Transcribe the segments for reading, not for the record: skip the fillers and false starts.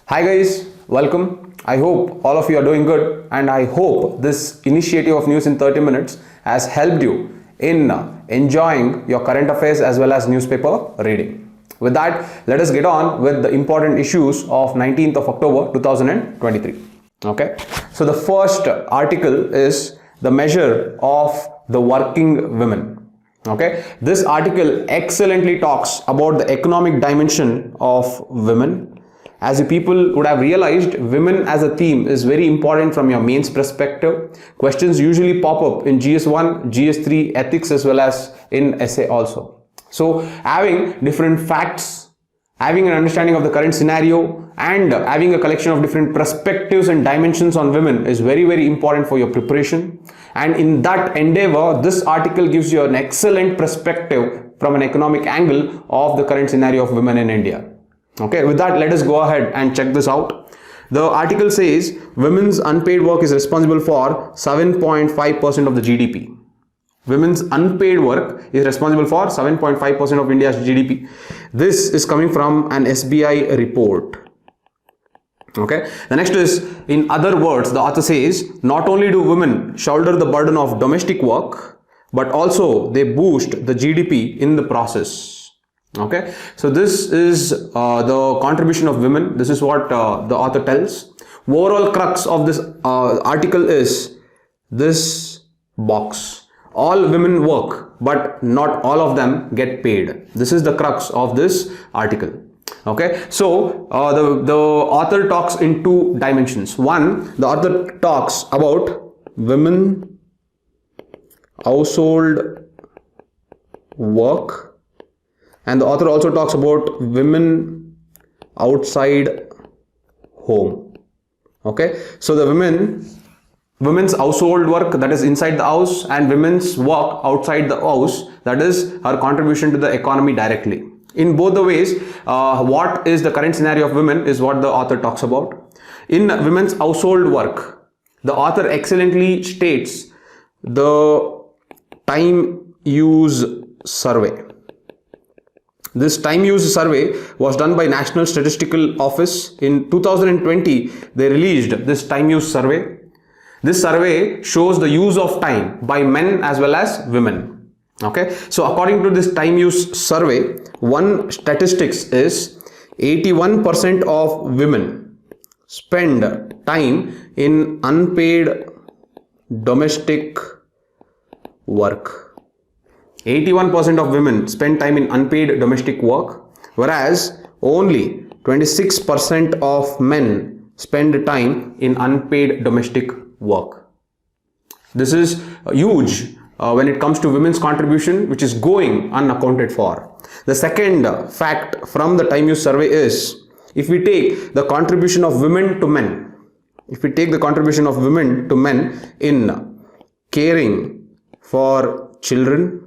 Hi guys, welcome. I hope all of you are doing good, and I hope this initiative of news in 30 minutes has helped you in enjoying your current affairs as well as newspaper reading. With that, let us get on with the important issues of 19th of October 2023. Okay, so the first article is the measure of the working women. Okay, this article excellently talks about the economic dimension of women. As you people would have realized, women as a theme is very important from your mains perspective. Questions usually pop up in GS1, GS3, ethics as well as in essay also. So having different facts, having an understanding of the current scenario, and having a collection of different perspectives and dimensions on women is very important for your preparation. And in that endeavor, this article gives you an excellent perspective from an economic angle of the current scenario of women in India. Okay, with that, let us go ahead and check this out. The article says women's unpaid work is responsible for 7.5% of the GDP. Women's unpaid work is responsible for 7.5% of India's GDP. This is coming from an SBI report. Okay, the next is, in other words, the author says not only do women shoulder the burden of domestic work, but also they boost the GDP in the process. Okay, so this is the contribution of women. This is what the author tells. Overall crux of this article is this box. All women work, but not all of them get paid. This is the crux of this article. Okay, so the author talks in two dimensions. One, the author talks about women household work, and the author also talks about women outside home. Okay, so the women's household work, that is inside the house, and women's work outside the house, that is her contribution to the economy directly. In both the ways, what is the current scenario of women is what the author talks about. In women's household work, the author excellently states the time use survey. This time use survey was done by National Statistical Office. In 2020, they released this time use survey. This survey shows the use of time by men as well as women. Okay, so according to this time use survey, one statistics is 81% of women spend time in unpaid domestic work. 81% of women spend time in unpaid domestic work, whereas only 26% of men spend time in unpaid domestic work. This is huge when it comes to women's contribution, which is going unaccounted for. The second fact from the time use survey is, if we take the contribution of women to men, in caring for children,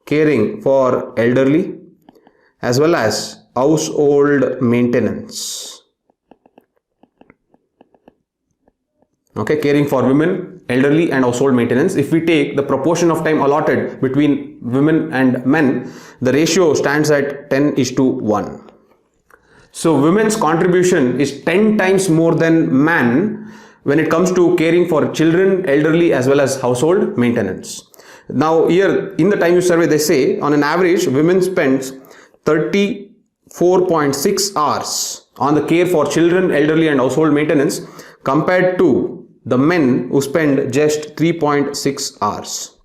caring for elderly, as well as household maintenance. Okay, caring for women, elderly, and household maintenance. If we take the proportion of time allotted between women and men, the ratio stands at 10:1. So women's contribution is 10 times more than man when it comes to caring for children, elderly, as well as household maintenance. Now here in the time use survey, they say on an average women spends 34.6 hours on the care for children, elderly, and household maintenance, compared to the men who spend just 3.6 hours.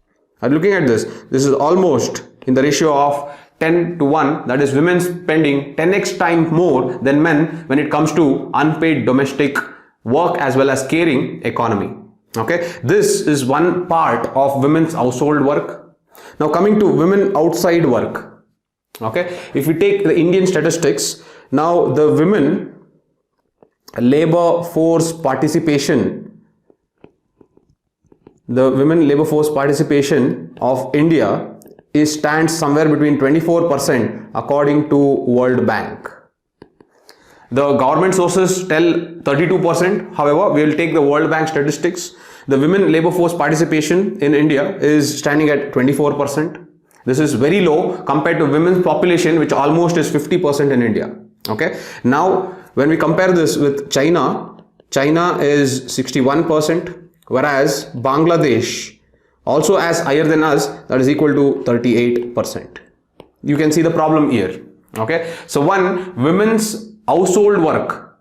And looking at this is almost in the ratio of 10:1, that is women spending 10x time more than men when it comes to unpaid domestic work as well as caring economy. Okay, this is one part of women's household work. Now coming to women outside work. Okay, if we take the Indian statistics, now the women labor force participation of India stands somewhere between 24% according to World Bank. The government sources tell 32%. However, we will take the World Bank statistics. The women labor force participation in India is standing at 24%. This is very low compared to women's population, which almost is 50% in India. Okay. Now, When we compare this with China, China is 61%, whereas Bangladesh also as higher than us, that is equal to 38%. You can see the problem here. Okay, so one, women's household work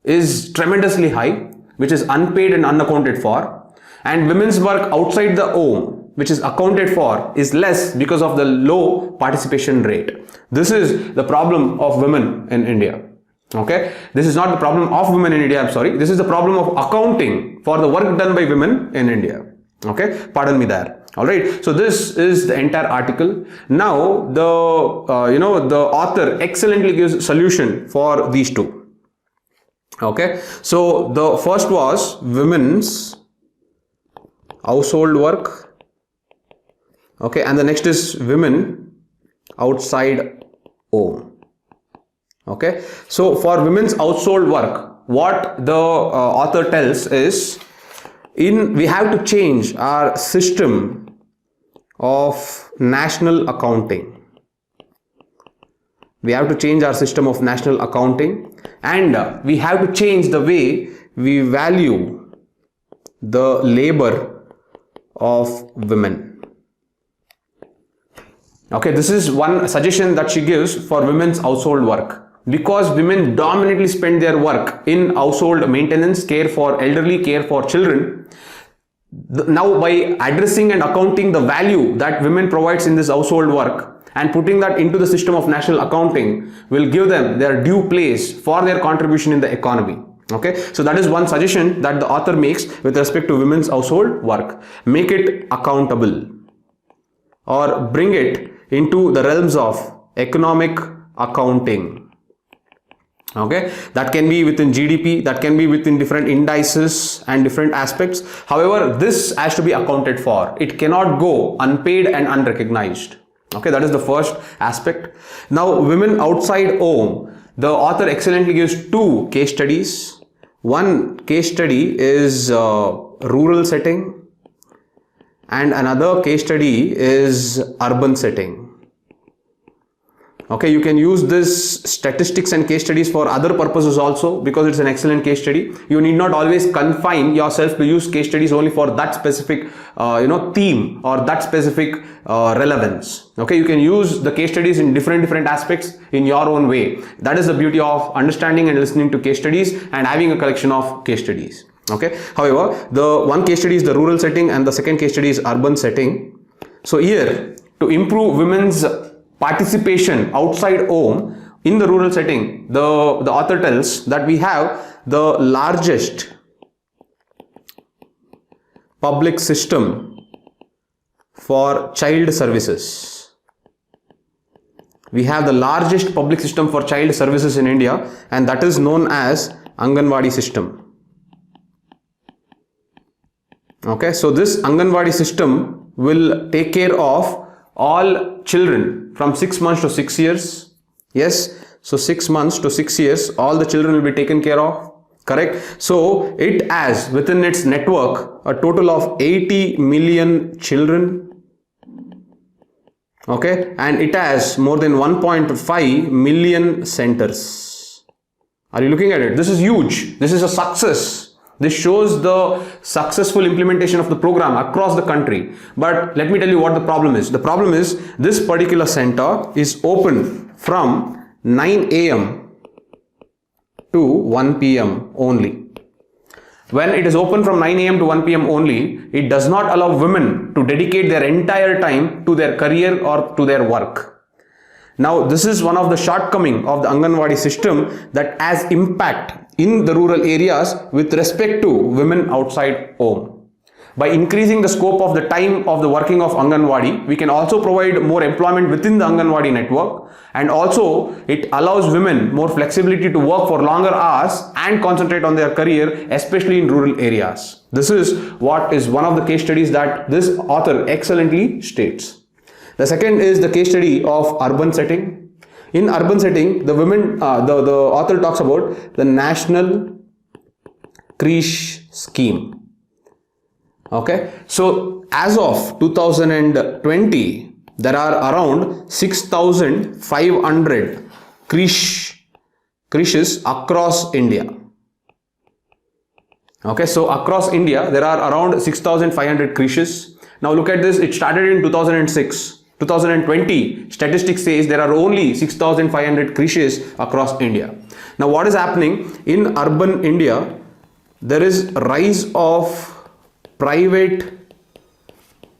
is tremendously high, which is unpaid and unaccounted for, and women's work outside the home, which is accounted for, is less because of the low participation rate. This is the problem of women in India. Okay, this is not the problem of women in India, I'm sorry, this is the problem of accounting for the work done by women in India. Okay, pardon me there. All right, so this is the entire article. Now the the author excellently gives solution for these two. Okay, so the first was women's household work. Okay, and the next is women outside home. Okay, so for women's household work, what the author tells is, we have to change our system of national accounting. We have to change our system of national accounting, and we have to change the way we value the labor of women. Okay, this is one suggestion that she gives for women's household work. Because women dominantly spend their work in household maintenance, care for elderly, care for children. Now by addressing and accounting the value that women provides in this household work and putting that into the system of national accounting will give them their due place for their contribution in the economy. Okay, so that is one suggestion that the author makes with respect to women's household work. Make it accountable, or bring it into the realms of economic accounting. Okay, that can be within GDP, that can be within different indices and different aspects. However, this has to be accounted for. It cannot go unpaid and unrecognized. Okay, that is the first aspect. Now, women outside home, the author excellently gives two case studies. One case study is rural setting, and another case study is urban setting. Okay, you can use this statistics and case studies for other purposes also, because it's an excellent case study. You need not always confine yourself to use case studies only for that specific theme or that specific relevance. Okay, you can use the case studies in different aspects in your own way. That is the beauty of understanding and listening to case studies and having a collection of case studies. Okay, however, the one case study is the rural setting and the second case study is urban setting. So here, to improve women's participation outside home in the rural setting, the author tells that we have the largest public system for child services. We have the largest public system for child services in India, and that is known as Anganwadi system. Okay, so this Anganwadi system will take care of all children from 6 months to 6 years. Yes, so 6 months to 6 years, all the children will be taken care of. Correct. So it has within its network a total of 80 million children. Okay, and it has more than 1.5 million centers. Are you looking at it? This is huge. This is a success. This shows the successful implementation of the program across the country. But let me tell you what the problem is. The problem is this particular center is open from 9 AM to 1 PM only. When it is open from 9 AM to 1 PM only, it does not allow women to dedicate their entire time to their career or to their work. Now, this is one of the shortcomings of the Anganwadi system that has impact in the rural areas with respect to women outside home. By increasing the scope of the time of the working of Anganwadi, we can also provide more employment within the Anganwadi network, and also it allows women more flexibility to work for longer hours and concentrate on their career, especially in rural areas. This is what is one of the case studies that this author excellently states. The second is the case study of urban setting. In urban setting, the author talks about the National Creche Scheme. Okay, so as of 2020, there are around 6,500 creche creches across India. Okay, so across India there are around 6,500 creches. Now look at this, it started in 2006. 2020 statistics says there are only 6,500 creches across India. Now what is happening in urban India? There is rise of private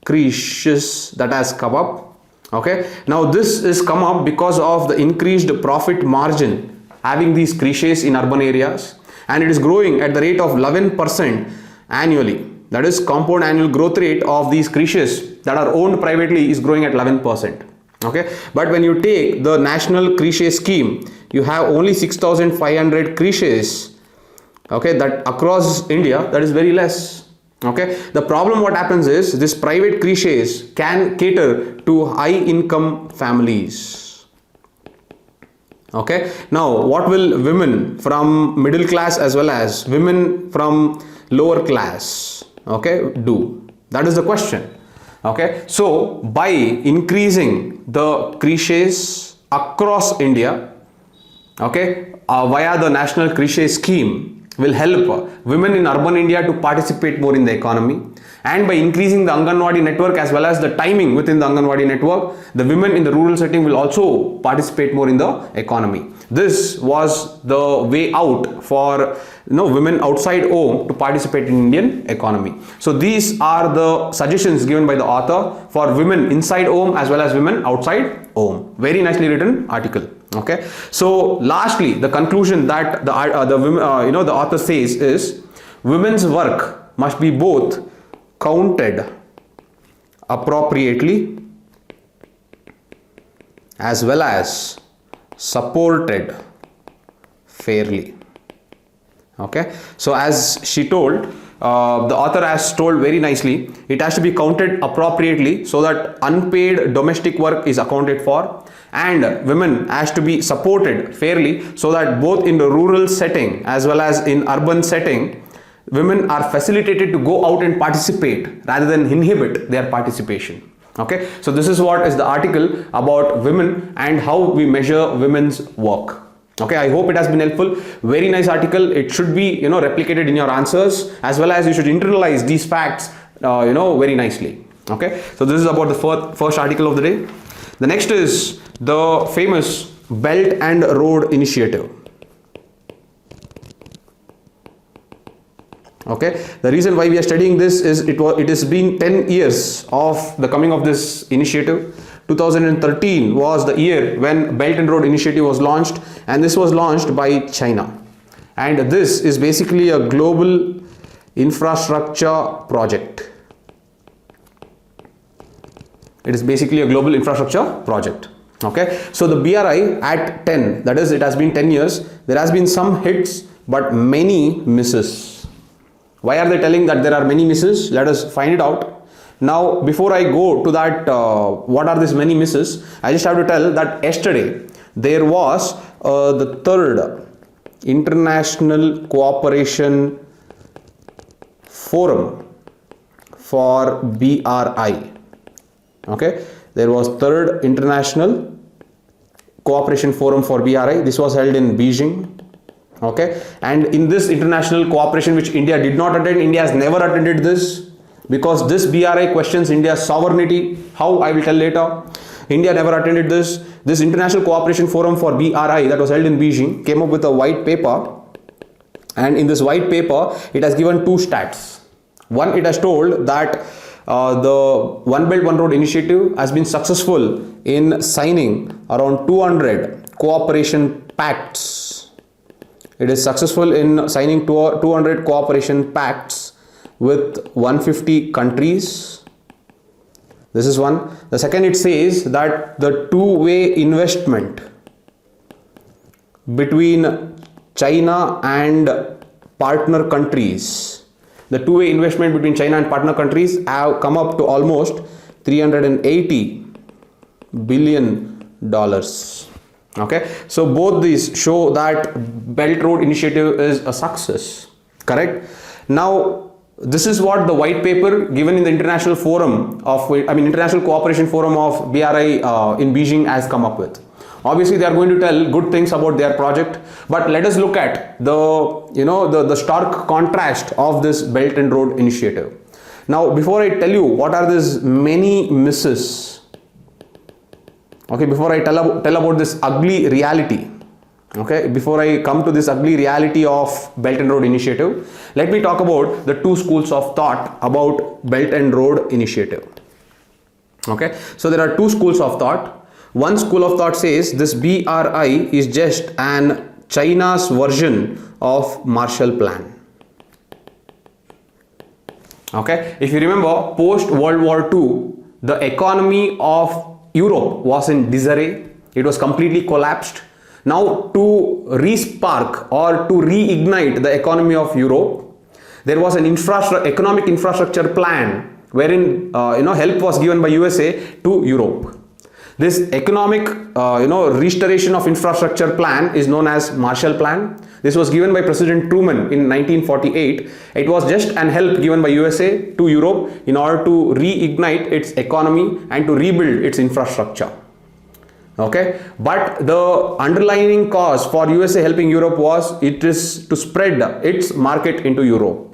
creches that has come up. Okay, now this is come up because of the increased profit margin having these creches in urban areas, and it is growing at the rate of 11% annually. That is, compound annual growth rate of these creches that are owned privately is growing at 11%. Okay, but when you take the national creche scheme, you have only 6,500 creches, okay, that across India. That is very less. Okay, the problem what happens is this private creches can cater to high income families. Okay, now what will women from middle class as well as women from lower class, okay, do? That is the question. Okay, so by increasing the creches across India, okay, via the national creche scheme, will help women in urban India to participate more in the economy, and by increasing the Anganwadi network as well as the timing within the Anganwadi network, the women in the rural setting will also participate more in the economy. This was the way out for women outside home to participate in Indian economy. So these are the suggestions given by the author for women inside home as well as women outside home. Very nicely written article. Okay, so lastly, the conclusion that the author says is women's work must be both counted appropriately as well as supported fairly. Okay, so as she told, the author has told very nicely, it has to be counted appropriately so that unpaid domestic work is accounted for, and women has to be supported fairly so that both in the rural setting as well as in urban setting, women are facilitated to go out and participate rather than inhibit their participation. Okay, so this is what is the article about women and how we measure women's work. Okay, I hope it has been helpful. Very nice article. It should be replicated in your answers, as well as you should internalize these facts very nicely. Okay, so this is about the first article of the day. The next is the famous Belt and Road Initiative. Okay, the reason why we are studying this is it has been 10 years of the coming of this initiative. 2013 was the year when Belt and Road Initiative was launched, and this was launched by China, and this is basically a global infrastructure project. It is basically a global infrastructure project. Okay, so the BRI at 10, that is, it has been 10 years, there has been some hits but many misses. Why are they telling that there are many misses? Let us find it out. Now, before I go to that, what are these many misses, I just have to tell that yesterday there was the third International Cooperation Forum for BRI. Okay, there was third International Cooperation Forum for BRI. This was held in Beijing. Okay, and in this international cooperation which India did not attend, India has never attended this, because this BRI questions India's sovereignty. How, I will tell later. India never attended this. This International Cooperation Forum for BRI that was held in Beijing came up with a white paper, and in this white paper it has given two stats. One, it has told that the One Belt One Road Initiative has been successful in signing around 200 cooperation pacts. It is successful in signing 200 cooperation pacts with 150 countries. This is one. The second, it says that the two-way investment between China and partner countries, the two-way investment between China and partner countries have come up to almost $380 billion. Okay, so both these show that Belt Road Initiative is a success. Correct? Now, this is what the white paper given in the International Forum of, International Cooperation Forum of BRI in Beijing has come up with. Obviously, they are going to tell good things about their project, but let us look at the stark contrast of this Belt and Road Initiative. Now, before I tell you what are these many misses, okay, before I tell about this ugly reality, okay, before I come to this ugly reality of Belt and Road Initiative, let me talk about the two schools of thought about Belt and Road Initiative. Okay, so there are two schools of thought. One school of thought says this BRI is just an China's version of Marshall Plan. Okay, if you remember, post World War II, the economy of Europe was in disarray. It was completely collapsed. Now, to re-spark or to reignite the economy of Europe, there was an economic infrastructure plan wherein help was given by USA to Europe. This economic restoration of infrastructure plan is known as Marshall Plan. This was given by President Truman in 1948. It was just an help given by USA to Europe in order to reignite its economy and to rebuild its infrastructure. Okay, but the underlying cause for USA helping Europe was it is to spread its market into Europe.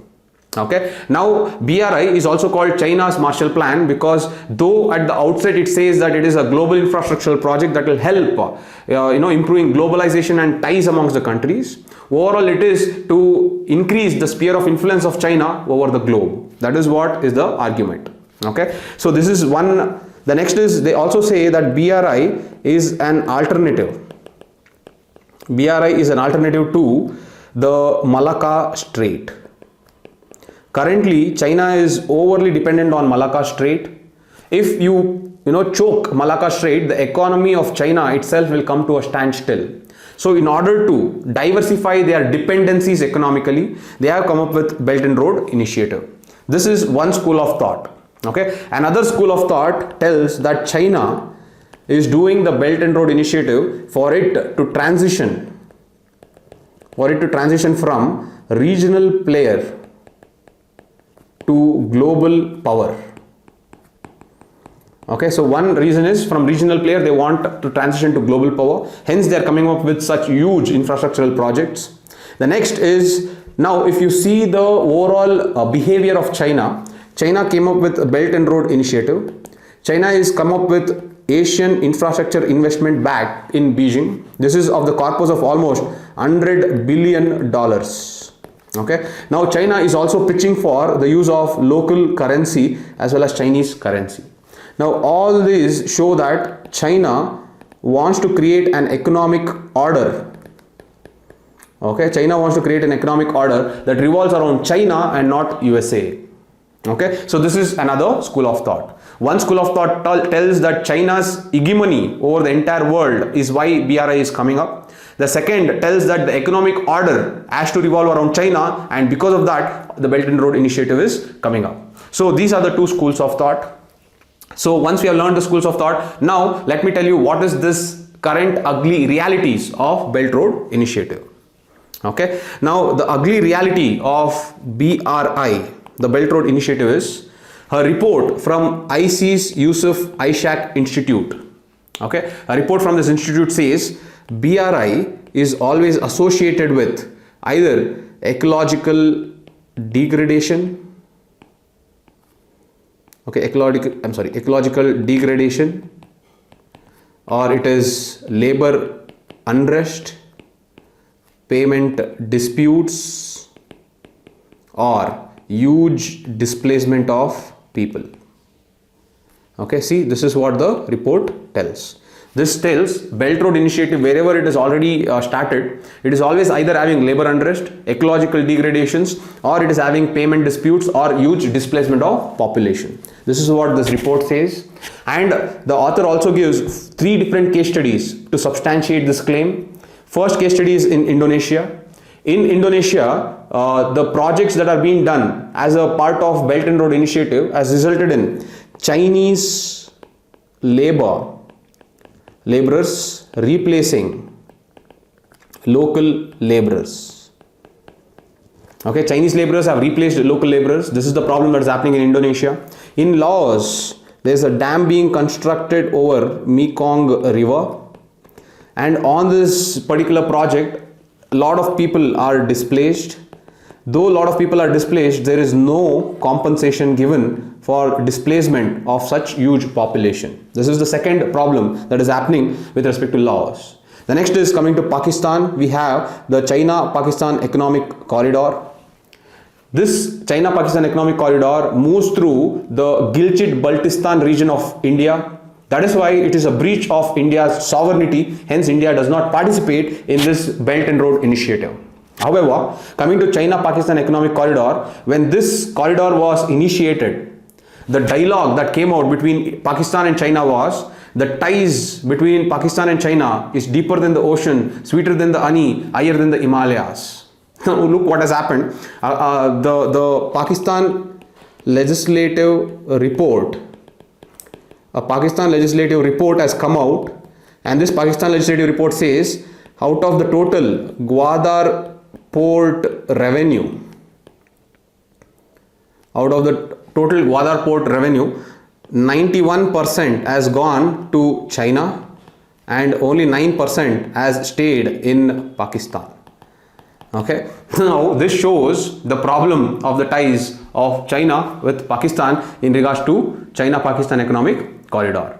Okay, now BRI is also called China's Marshall Plan because though at the outset it says that it is a global infrastructural project that will help improving globalization and ties amongst the countries, overall it is to increase the sphere of influence of China over the globe. That is what is the argument. Okay, so this is one. The next is they also say that BRI is an alternative. BRI is an alternative to the Malacca Strait. Currently, China is overly dependent on Malacca Strait. If you choke Malacca Strait, the economy of China itself will come to a standstill. So in order to diversify their dependencies economically, they have come up with Belt and Road Initiative. This is one school of thought. Okay, another school of thought tells that China is doing the Belt and Road Initiative for it to transition from regional player to global power. Okay, so one reason is from regional player they want to transition to global power, hence they are coming up with such huge infrastructural projects. The next is, now if you see the overall behavior of China came up with a Belt and Road Initiative. China is come up with Asian Infrastructure Investment Bank in Beijing. This is of the corpus of almost $100 billion. Okay, now China is also pitching for the use of local currency as well as Chinese currency. Now all these show that China wants to create an economic order. Okay, China wants to create an economic order that revolves around China and not USA. Okay, so this is another school of thought. One school of thought tells that China's hegemony over the entire world is why BRI is coming up. The second tells that the economic order has to revolve around China, and because of that the Belt and Road Initiative is coming up. So these are the two schools of thought. So once we have learned the schools of thought, now let me tell you what is this current ugly realities of Belt Road Initiative. Okay, now the ugly reality of BRI, the Belt Road Initiative, is a report from IC's Yusuf Ishaq Institute. Okay, a report from this institute says BRI is always associated with either ecological degradation, ecological degradation, or it is labor unrest, payment disputes, or huge displacement of people. Okay, see, this is what the report tells. This tells Belt Road Initiative, wherever it is already started, it is always either having labor unrest, ecological degradations, or it is having payment disputes or huge displacement of population. This is what this report says, and the author also gives 3 different case studies to substantiate this claim. First case study is in Indonesia. In Indonesia, the projects that are being done as a part of Belt and Road Initiative has resulted in Chinese laborers replacing local laborers. Okay, Chinese laborers have replaced local laborers. This is the problem that is happening in Indonesia. In Laos, there is a dam being constructed over Mekong River. and on this particular project a lot of people are displaced. Though a lot of people are displaced, there is no compensation given for displacement of such huge population. This is the second problem that is happening with respect to Laos. The next is coming to Pakistan. We have the China-Pakistan Economic Corridor. This China-Pakistan Economic Corridor moves through the Gilgit-Baltistan region of India. That is why it is a breach of India's sovereignty. Hence, India does not participate in this Belt and Road Initiative. However, coming to China-Pakistan Economic Corridor, when this corridor was initiated, the dialogue that came out between Pakistan and China was the ties between Pakistan and China is deeper than the ocean, sweeter than the honey, higher than the Himalayas. Now look what has happened. The Pakistan legislative report, a Pakistan legislative report has come out, and this Pakistan legislative report says out of the total Gwadar port revenue, 91% has gone to China and only 9% has stayed in Pakistan. Okay, now this shows the problem of the ties of China with Pakistan in regards to China-Pakistan Economic Corridor.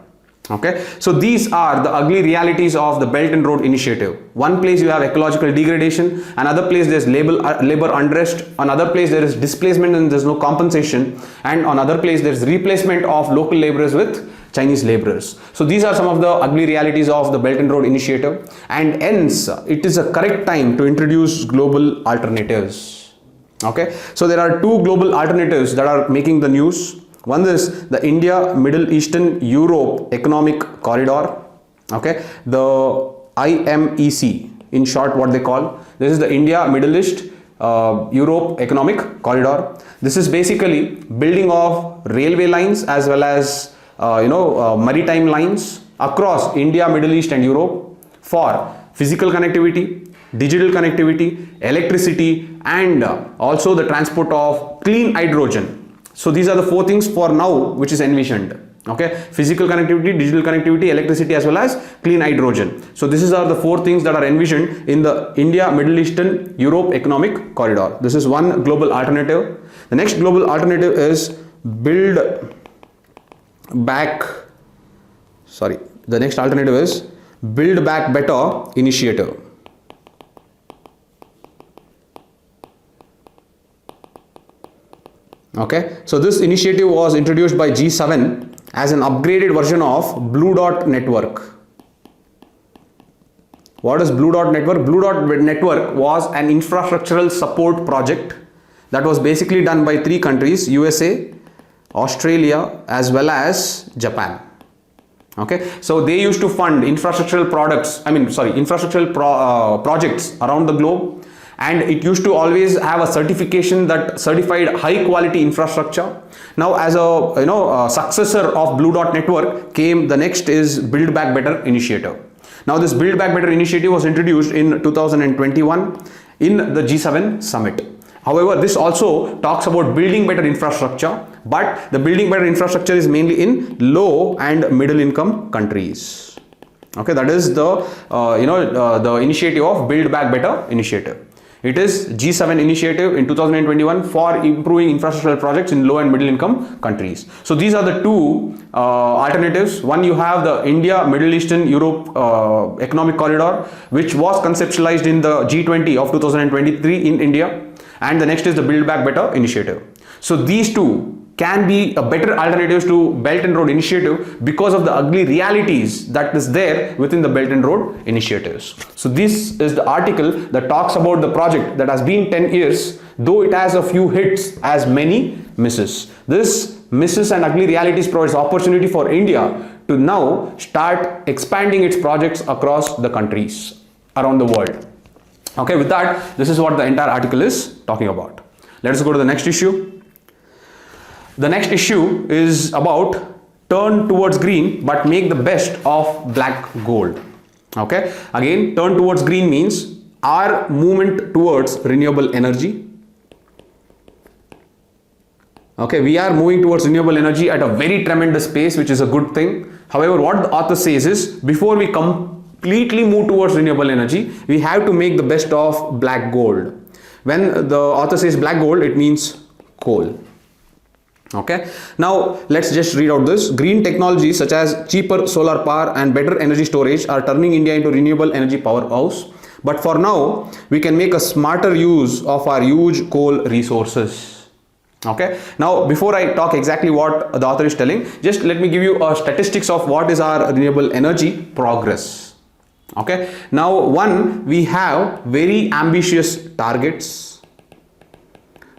Okay, so these are the ugly realities of the Belt and Road Initiative. One place you have ecological degradation, another place there is labor unrest, another place there is displacement and there is no compensation, and another place there is replacement of local laborers with Chinese laborers. So these are some of the ugly realities of the Belt and Road Initiative, and hence it is a correct time to introduce global alternatives. Okay, so there are two global alternatives that are making the news. One is the India, Middle Eastern, Europe Economic Corridor. Okay, the IMEC, in short what they call. This is the India, Middle East, Europe Economic Corridor. This is basically building of railway lines as well as maritime lines across India, Middle East and Europe for physical connectivity, digital connectivity, electricity, and also the transport of clean hydrogen. So these are the four things for now which is envisioned. Okay, physical connectivity, digital connectivity, electricity as well as clean hydrogen. So these are the four things that are envisioned in the India, Middle Eastern, Europe Economic Corridor. This is one global alternative. The next global alternative is the next alternative is Build Back Better initiative. Okay, so this initiative was introduced by G7 as an upgraded version of Blue Dot Network. What is Blue Dot Network? Blue Dot Network was an infrastructural support project that was basically done by three countries: USA, Australia as well as Japan. Okay, so they used to fund infrastructural projects around the globe, and it used to always have a certification that certified high quality infrastructure. Now as a successor of Blue Dot Network came the next is Build Back Better initiative. Now this Build Back Better initiative was introduced in 2021 in the G7 summit. However, this also talks about building better infrastructure, but the building better infrastructure is mainly in low and middle income countries. Okay, that is the initiative of Build Back Better initiative. It is G7 initiative in 2021 for improving infrastructural projects in low and middle income countries. So these are the two alternatives. One, you have the India, Middle Eastern, Europe Economic Corridor, which was conceptualized in the G20 of 2023 in India, and the next is the Build Back Better initiative. So these two can be a better alternatives to Belt and Road Initiative because of the ugly realities that is there within the Belt and Road initiatives. So this is the article that talks about the project that has been 10 years, though it has a few hits as many misses. This misses and ugly realities provides opportunity for India to now start expanding its projects across the countries around the world. Okay, with that, this is what the entire article is talking about. Let us go to the next issue. The next issue is about turn towards green but make the best of black gold. Okay, again, turn towards green means our movement towards renewable energy. Okay, we are moving towards renewable energy at a very tremendous pace, which is a good thing. However, what the author says is before we completely move towards renewable energy, we have to make the best of black gold. When the author says black gold, it means coal. Okay, now let's just read out this. Green technologies such as cheaper solar power and better energy storage are turning India into renewable energy powerhouse. But for now, we can make a smarter use of our huge coal resources. Okay, now before I talk exactly what the author is telling, just let me give you a statistics of what is our renewable energy progress. Okay, now one, we have very ambitious targets.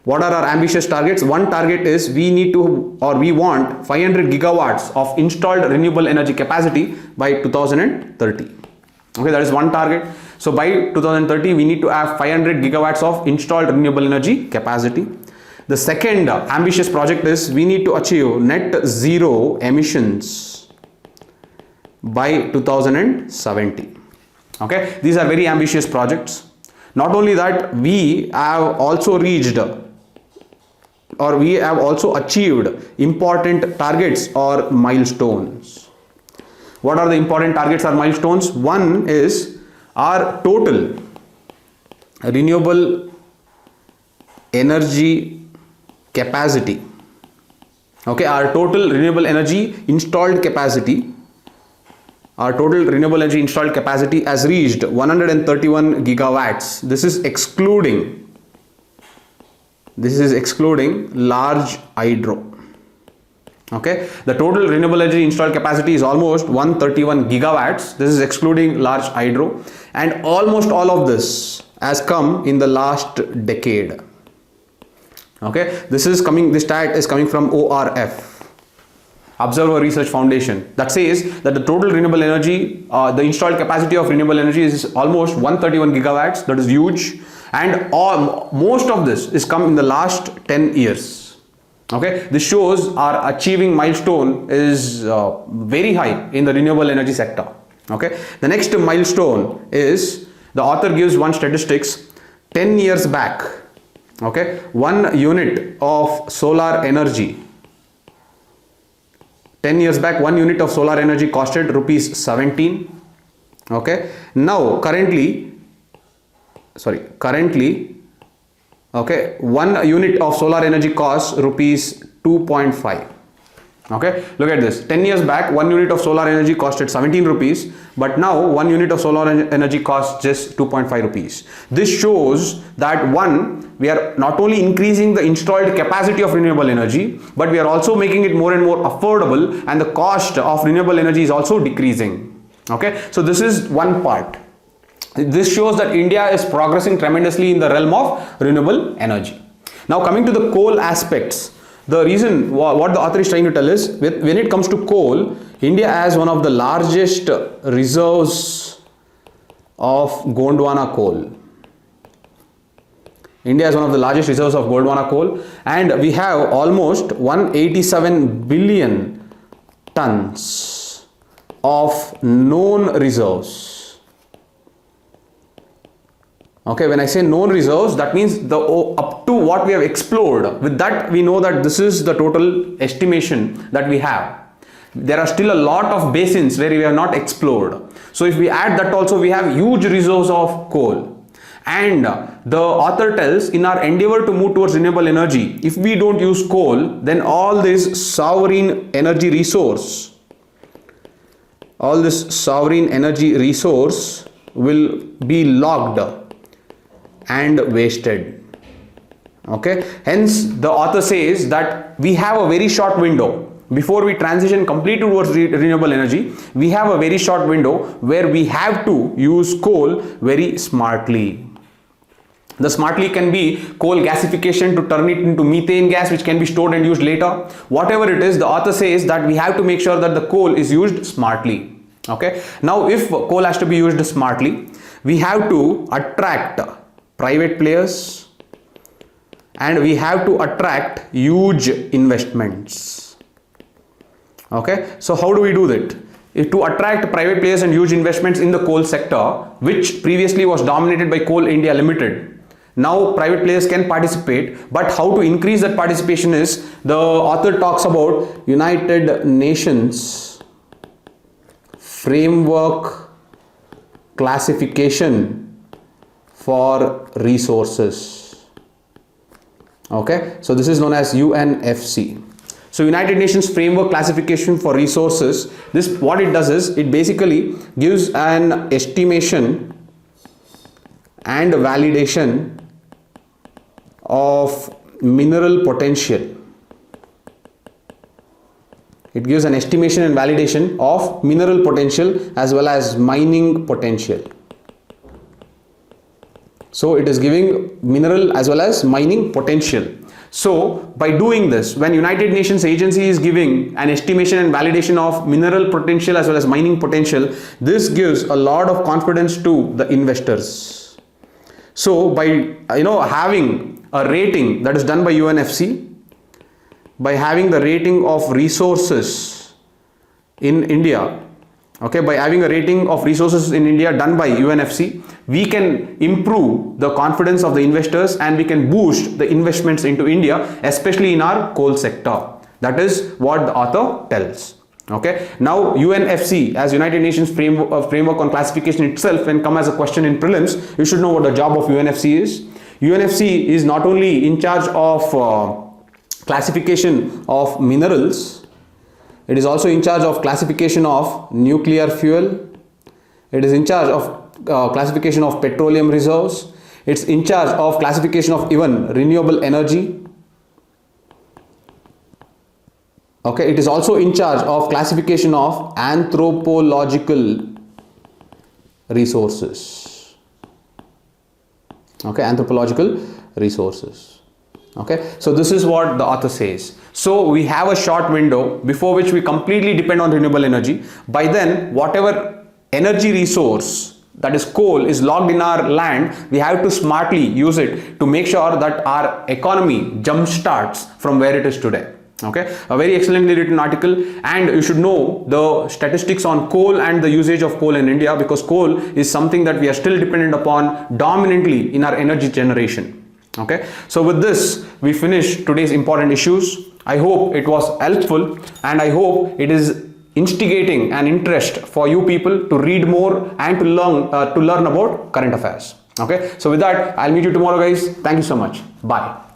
What are our ambitious targets? One target is we need to, or we want 500 gigawatts of installed renewable energy capacity by 2030. Okay, that is one target. So by 2030, we need to have 500 gigawatts of installed renewable energy capacity. The second ambitious project is we need to achieve net zero emissions by 2070. Okay, these are very ambitious projects. Not only that, we have also reached, or we have also achieved important targets or milestones. What are the important targets or milestones? One is our total renewable energy capacity. Okay, our total renewable energy installed capacity, our total renewable energy installed capacity has reached 131 gigawatts. This is excluding large hydro. Okay, the total renewable energy installed capacity is almost 131 gigawatts. This is excluding large hydro, and almost all of this has come in the last decade. Okay, this stat is coming from ORF, Observer Research Foundation, that says that the total renewable energy, the installed capacity of renewable energy is almost 131 gigawatts. That is huge. And most of this is come in the last 10 years. Okay, this shows our achieving milestone is very high in the renewable energy sector. Okay, the next milestone is, the author gives one statistics. 10 years back, okay, 1 unit of solar energy, 10 years back 1 unit of solar energy costed rupees 17. Okay, now currently, okay, 1 unit of solar energy costs rupees 2.5. Okay, look at this. 10 years back 1 unit of solar energy costed 17 rupees, but now 1 unit of solar energy costs just 2.5 rupees. This shows that one, we are not only increasing the installed capacity of renewable energy, but we are also making it more and more affordable, and the cost of renewable energy is also decreasing. Okay, so this is one part. This shows that India is progressing tremendously in the realm of renewable energy. Now coming to the coal aspects, the reason what the author is trying to tell is, when it comes to coal, India has one of the largest reserves of Gondwana coal. India has one of the largest reserves of Gondwana coal, and we have almost 187 billion tons of known reserves. Okay, when I say known reserves, that means up to what we have explored. With that, we know that this is the total estimation that we have. There are still a lot of basins where we have not explored. So if we add that also, we have huge reserves of coal. And the author tells, in our endeavor to move towards renewable energy, if we don't use coal, then all this sovereign energy resource will be logged and wasted. Okay, hence the author says that we have a very short window before we transition completely towards renewable energy. We have a very short window where we have to use coal very smartly. The smartly can be coal gasification to turn it into methane gas, which can be stored and used later. Whatever it is, the author says that we have to make sure that the coal is used smartly. Okay, now if coal has to be used smartly, we have to attract private players, and we have to attract huge investments. Okay, so how do we do that? To attract private players and huge investments in the coal sector, which previously was dominated by Coal India Limited, now private players can participate. But how to increase that participation is, the author talks about United Nations Framework classification for resources. Okay, so this is known as UNFC. So United Nations Framework Classification for Resources, this what it does is it basically gives an estimation and validation of mineral potential. It gives an estimation and validation of mineral potential as well as mining potential. So it is giving mineral as well as mining potential. So by doing this, when United Nations agency is giving an estimation and validation of mineral potential as well as mining potential, this gives a lot of confidence to the investors. So by having a rating that is done by UNFC, by having the rating of resources in India, okay, by having a rating of resources in India done by UNFC, we can improve the confidence of the investors and we can boost the investments into India, especially in our coal sector. That is what the author tells. Okay, now UNFC as United Nations framework on classification itself, when come as a question in prelims, you should know what the job of UNFC is. UNFC is not only in charge of classification of minerals, it is also in charge of classification of nuclear fuel, it is in charge of classification of petroleum reserves, it's in charge of classification of even renewable energy. Okay, it is also in charge of classification of anthropological resources. Okay, anthropological resources. Okay, so this is what the author says. So we have a short window before which we completely depend on renewable energy. By then, whatever energy resource, that is coal, is logged in our land, we have to smartly use it to make sure that our economy jump starts from where it is today. Okay, a very excellently written article, and you should know the statistics on coal and the usage of coal in India, because coal is something that we are still dependent upon dominantly in our energy generation. Okay, so with this we finish today's important issues. I hope it was helpful and I hope it is instigating an interest for you people to read more and to learn about current affairs. Okay, so with that, I'll meet you tomorrow, guys. Thank you so much. Bye.